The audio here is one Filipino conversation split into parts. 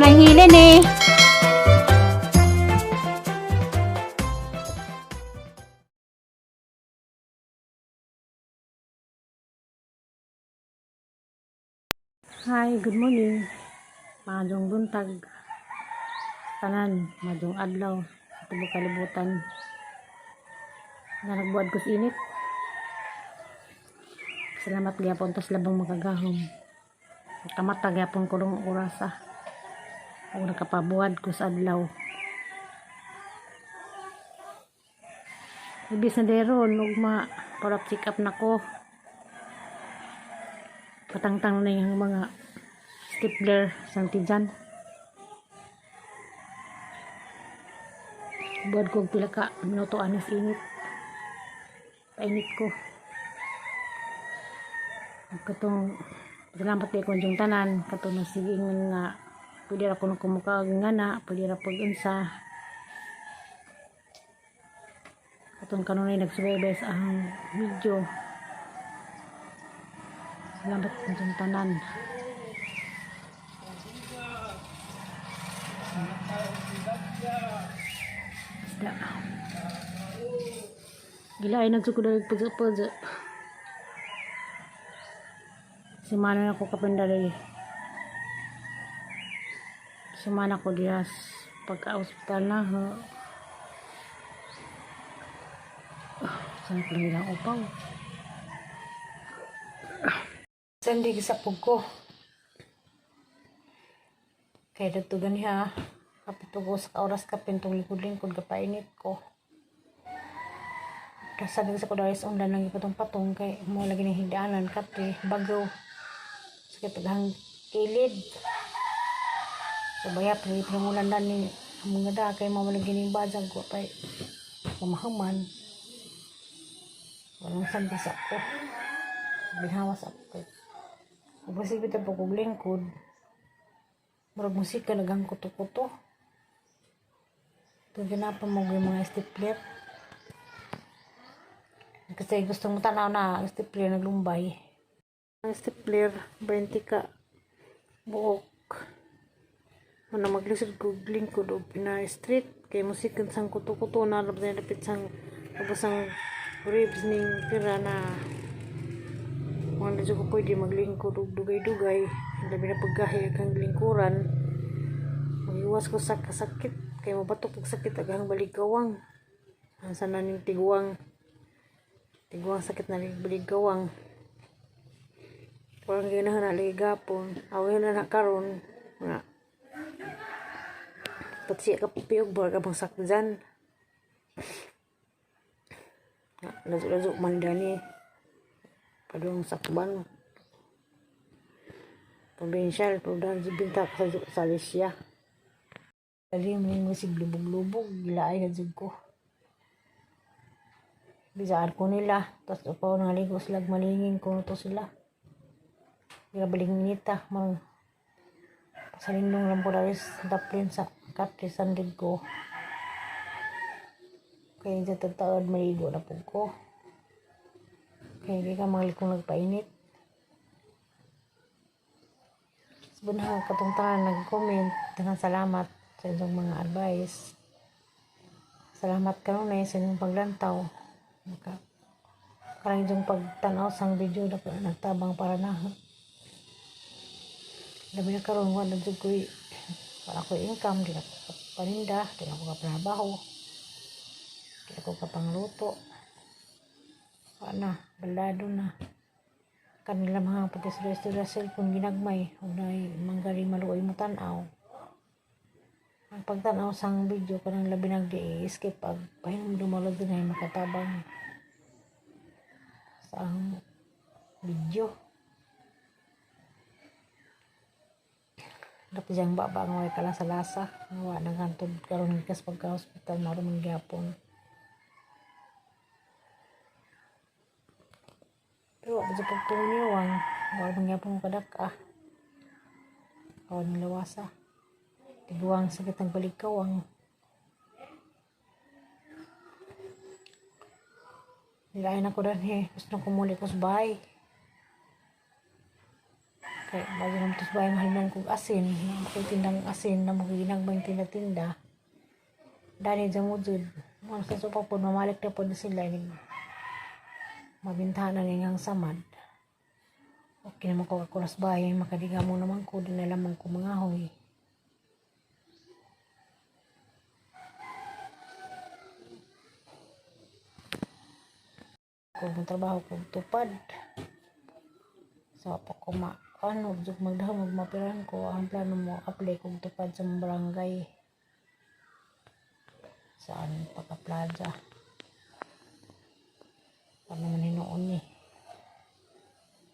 lang hilin eh. Hi, good morning. Madong buntag. Tanan, madong adlaw. Sa tubog kalibutan. Na nagbuad ko sa init. Salamat gyapon tas labang makagahom. Kamatag gyapon ko ng orasa. O nakapabuad ko sa adlaw. Ibis na deron, ugma, para check up na ko. Patangtang na yung mga stapler sang tijan. Buad ko pila ka minuto anis init. Painit ko. Katong salamat kay konjong tanan katong nasigingon nga pwede ra ko nang kumuka nga na pwede ra pag unsa katong kanunay nagsubaybay sa ahang video. Salamat konjong tanan. Basta gila ay nagsugod ang pagsa-pagsa. Sumana na ko kapandari. Sumana ko diya pagka-hospital na. Saan ko lang ilang upaw. Sandi sa ko. Kaya dagtugan niya. Kapitugo sa oras kapintong likod-lingkod kapainit ko. Sabi sa ko dahil sa undan ng ipatong-patong kay mo lagi ng higdaanan kati bagaw. Sakit aghang kilid. So baya pinangulan na ni mga da kay mawala gining bazag ko pay mamahaman. Walang santi sa ko. Binawas ako. Kung basig bitaw po kong lingkod, murag musika nagang kuto-kuto. Ito ginapan mo yung mga stapler. Kasi gusto mo tanaw na stapler naglumbay. Ang stapler, 20 ka buok. Ano maglisod ko lingkod o pina-street. Kaya musikan sang kuto-kuto na napit sang tapos ribs ning pira na mga medyo ko pwede maglingkod o dugay-dugay. Labi na paggahi kang lingkuran. Mag-iwas ko sa kasakit. Kaya mabatok pag sakit agang baligawang. Ang sana ning tiguang sakit na baligawang. Parang ginahan na ligapon. Awin na nakaroon. Nga. Patsi ka pupiyog baga bang sakit dyan. Lazo-lazo mandani. Padung sakban. Provincial, prodan bintak sa Alicia. Dali mo musig lubog-lubog, gila ay hadzug ko. Bisaar ko nila, tapos upaw nangaligo sila, malingin ko to sila. Gila baling nita, mang pasalindong lang po dahil daplin sa katri sandid ko. Kaya dyan tagtaod maligo na po ko. Kaya di ka malikong nagpainit. Sabunang katungtangan nag-comment dengan salamat sa inyong mga advice. Salamat kanunay sa inyong paglantaw. Karang inyong pagtanaw sang video na nagtabang para na. Labi na karoon ko na dyan ko'y para ko income, di na ko paninda, di na ko kaprabaho, di na ko kapangluto. Na, balado na. Kanila mga pati sa cellphone ginagmay, unay manggaling maluoy mo tanaw. Ang pagtanaw sang video kanang labi nag-i-skip pag pahinom dumalog din ay makatabang sa ang video. Dapat diyang babang way kalasa-lasa. Nawa nagantod karon kas pagka-hospital marumang gyapon. Pero wala sa pagpuniwang, wala bang gyapon kadaka. Wala ng lawasa. Tiguang sakit ng balikawang. Nilayan ako dan gusto nang kumuli ko sa bahay. Kaya bago naman ito bayang halinan kong asin, na makitindang asin na maginang bang tinda-tinda. Dani dyan mo dyan. Mga sa sopa po, mamalik na po na sila. Mabintahan na niyang samad. Okay naman ko akulas bahay, makadiga mo naman ko, dinalamang ko mga hoy. Kung trabaho kong tupad. So, pa ko magmapiran ko, ang plano mo, apply kong tupad sa barangay. Saan, Pagka-Plaza. Paano naman hinoon eh.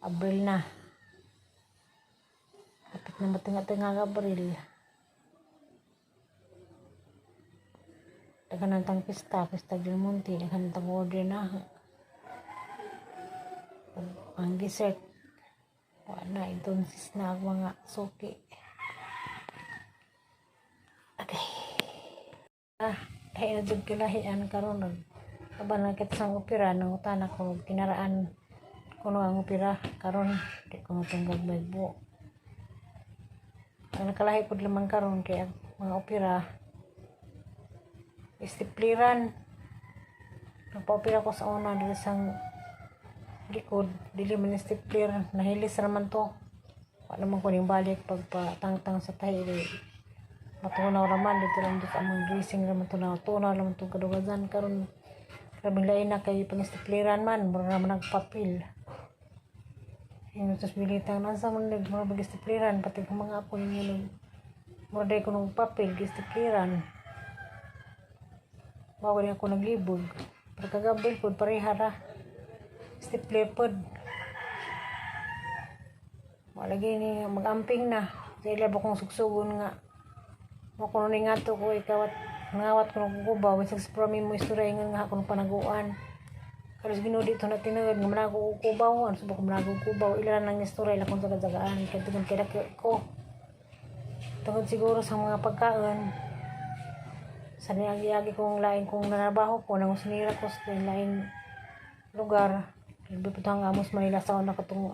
Abril na. Kapit na matinga-tinga Abril. Naghanantang pista Del Monte, naghanantang order na. Ang dessert, wala, intonsis na ang mga suki. Okay. Ay na dyan kilahian karon aba na kita sang opera nang utana ko kinaraan kuno ang opera karon di ko matunggag magbo. Ang nakalahi pod lamang karon kay mga opera istipliran. Nagpa-opera ko sa una dito sang likod, dili man stipler, nahilis naman to. Wala naman ko ning balik pagpatangtang sa tahi. Matunaw naman dito lang dito ang mga dressing naman tunaw naman itong kadugasan karon karabing lain na kay pang-stipliran man mura naman nagpapil yung tos bilitang nasa man mura mag-stipliran pati kung mga apo ninyo mura day ko nung papil gistipliran bawa din ako naglibog pero kagabil po pareha ra stipler pod malagi ni mag-amping na sa ilab akong sugsugon nga kuno ni nga to ko ikawat ngawat ko ng kubaw isang sprami mo istorya nga ako ng panaguan kalos ginudi to na tinagad nga manago kubaw ano subok manago kubaw ilan nang istorya ila kung jagaan kay tungod kay ko tungod siguro sa mga pagkaon sa niyagi kong lain kong nanabaho ko nang sinira ko sa lain lugar biputang amos Manila sa una katong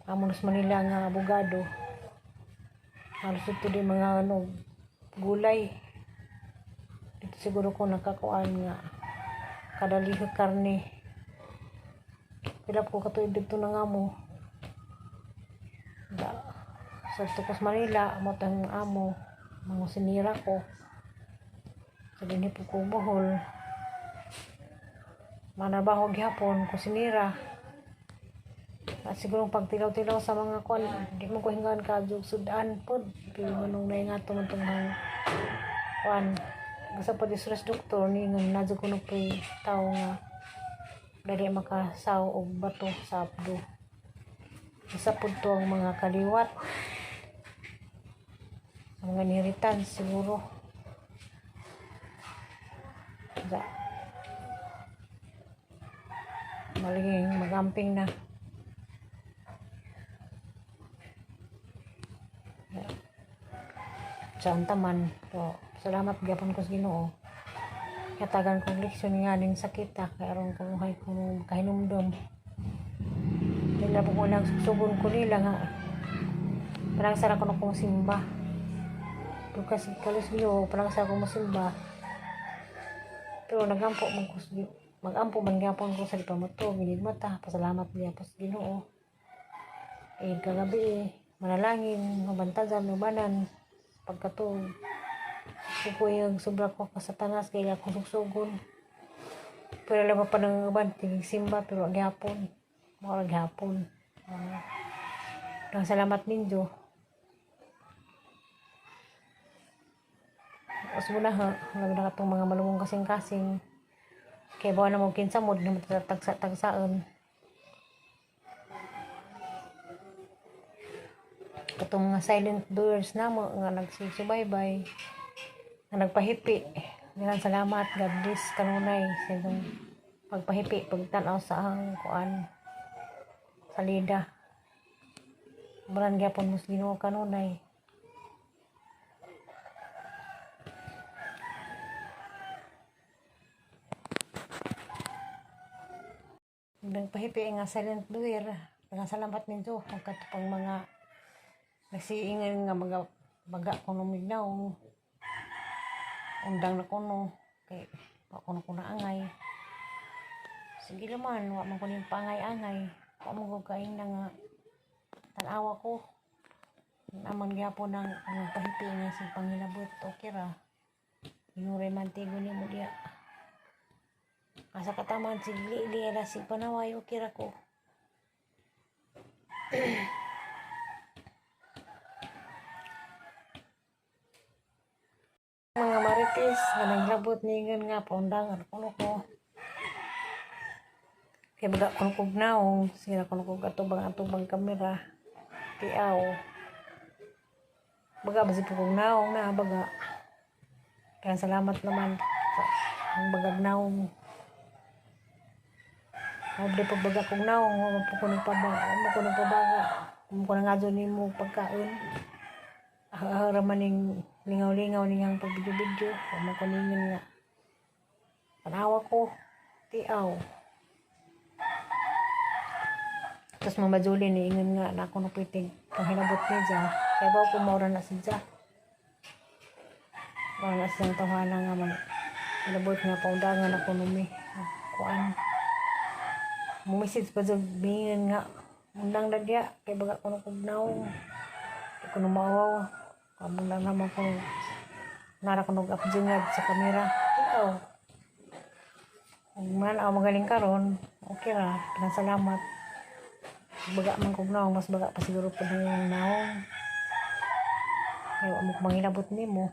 amos Manila nga abogado halos ito din mga gulay dito siguro ko nakakuan nga kadaliho karne pilap ko katuig dito na nga mo sa tukos Manila amotang amo mga sinira ko sa dinhi po ko Bohol manabaho gihapon ko sinira at siguro pagtilaw-tilaw sa mga kwan di mo ko hingaan ka sudan po pero manong naingato man itong mga kwan basta pa disres doktor ni nga nadyo ko na po tao nga dali makasaw og bato sa abdo isa po to ang mga kaliwat ang mga niritan siguro maliging magamping na saan taman so salamat gyapon ko sa Ginoo katagan kong leksyon nga ning sakit kay aron ko hay ko kahinumdum nila po ko nagsusugon ko nila nga parang sara ko na kong simba kasi kalos Ginoo parang sara ko masimba pero nagampo man gyapon ko sa lipamoto ginig mata pasalamat gyapon sa Ginoo kagabi manalangin mabantagan ubanan pagkatong ko yung sobra ko sa tanas kaya akong sugsugon pero alam pa ng uban simba pero gihapon mga gihapon salamat ninyo usbo na ha alam na katong mga malumong kasing-kasing kaya bawa na mo kinsamod na matatagsa-tagsaan katong mga silent doers na mo nga nagsusubaybay nga nagpahipi nilang salamat God bless kanunay sa itong pagpahipi pagtanaw sa ang kuan salida maran gyapon mo sa Ginoo kanunay nagpahipi nga silent doer Salamat ninyo ang katupang mga nasiingan nga mga baga kuno mignaw undang na kuno kay wa kuno angay. Sige naman, wa man ko ning pangay-angay. Wa mo ko kain na nga tanawa ko. Naman gyapon ang pahipi nga si pangilabot. Okay ra. Inuray mantigo ni mo diya. Asa kataman si Lili ra si panaway okay ra ko. Mga marites nga naglabot ningon nga paundang kuno ko. Kaya baga kuno kog naong, sila kuno kog atubang kamera. Tiaw. Baga basi kog naong na baga. Kaya salamat naman sa ang bagag naong. Mabre pa baga kog naong, wala po ko nagpabaga. Kung ko nga doon mo pagkaon. Raman ning lingaw-lingaw ning pagbidyo-bidyo. Wala ko ningin nga. Panawa ko. Tiaw. Tapos mamajuli ni ingon nga na ako napitig kang hinabot ni Dja. Kaya ba ako maura na si Dja. Maura na siyang tawhana nga man. Hinabot nga paundangan ako numi. Kuan. Mumisits pa dyan bingin nga. Undang na diya. Kaya baga ko nakugnaw. Kaya ko numawaw. Kamang lang naman ko. Nara ko nag-upjungad sa kamera. Ikaw. Kung man ako magaling karon okay ra. Salamat. Baga man kog naong, mas baga pa siguro po na yung naong. Kaya mo mangilabot ni mo.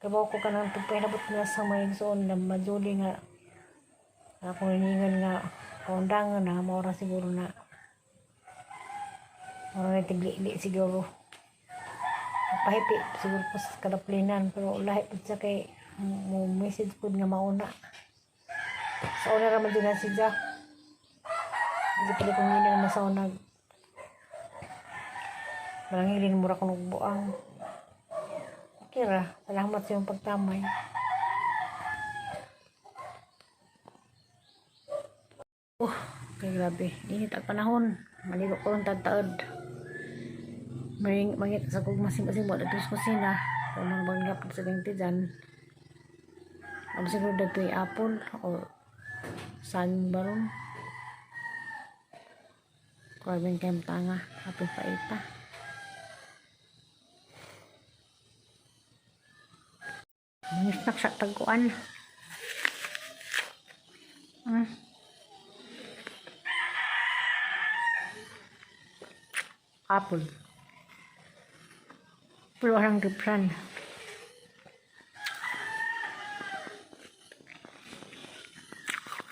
Kaya ko ka nang pagpahilabot nila sa may soon na majuli nga. Ako hiningan nga kaundangan na, maura siguro na. Maura na tigli-li siguro. Pahipi siguro po sa kadaplinan. Pero lahi po siya kay mo message po nga mauna. Sa una raman din na si Dja. Hindi pala kung hindi na masaunag. Malangilin mura ko nagbuang. Okay ra. Salamat sa iyong pagtamay. Okay, grabe. Init ang panahon. Maligo ko ng tataod. Mangit sa kong masim-masim mo dito sa kusina. Kung mangbangga po sa ganti dyan. Ang siguro dito yung apple o san baron. Kuwabing kayong tanga, apil paita. Mangisnak sa tagkuan. Apple. Pero orang gipran.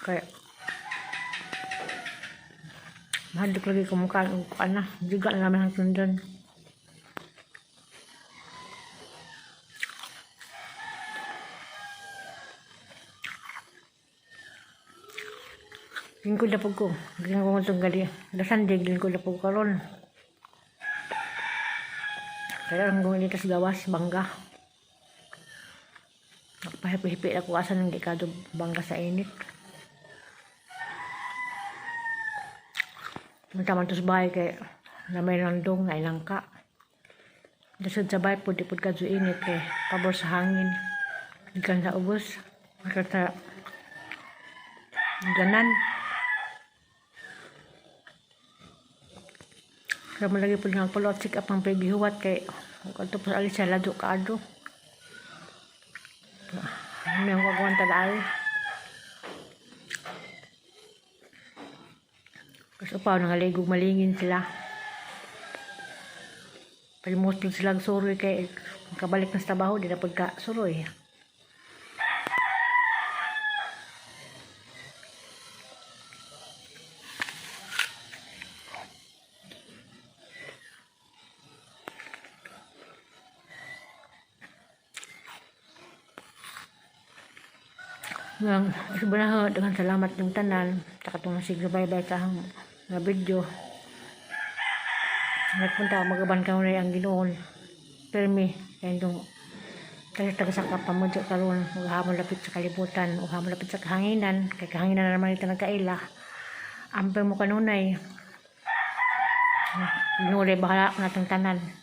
Kayak mahadok lagi kumukha ng na. Juga namin ang tundan. Lingkod na po ko. Ganyan ko itong gali. Dasandig, lingkod na po karon. Kaya ang gawin dito sa gawas, bangga. Pahipi-hipi ako asan ng dekado bangga sa init. Mantaman to sa bahay kay na may landong na ilangka. Dasod sa bahay po, di po kadyo init kay pabor sa hangin. Ikan sa ubos. Ikan sa ganan. Kaya malagi po nga pala check up ang pagbihuwat kay kung ito po sa alis siya lado kaado. May ang wagwan talaay. Kasi pa, nangaligog malingin sila. Palimos din silang suroy kay kabalik na sa trabaho, di na pagka suroy. Sebenarnya dengan selamat yung tanan, takatong nasigbay-bay ka nga video. Nagpunta magaban ka na ang Ginoon. Permi kaya itong kasi taga-sakap pa mo dyan karoon, maghamon lapit sa kalibutan, maghamon lapit sa kahanginan, kay kahanginan na naman ito nagkaila. Amping mo kanunay. Nulay bahala natong tanan.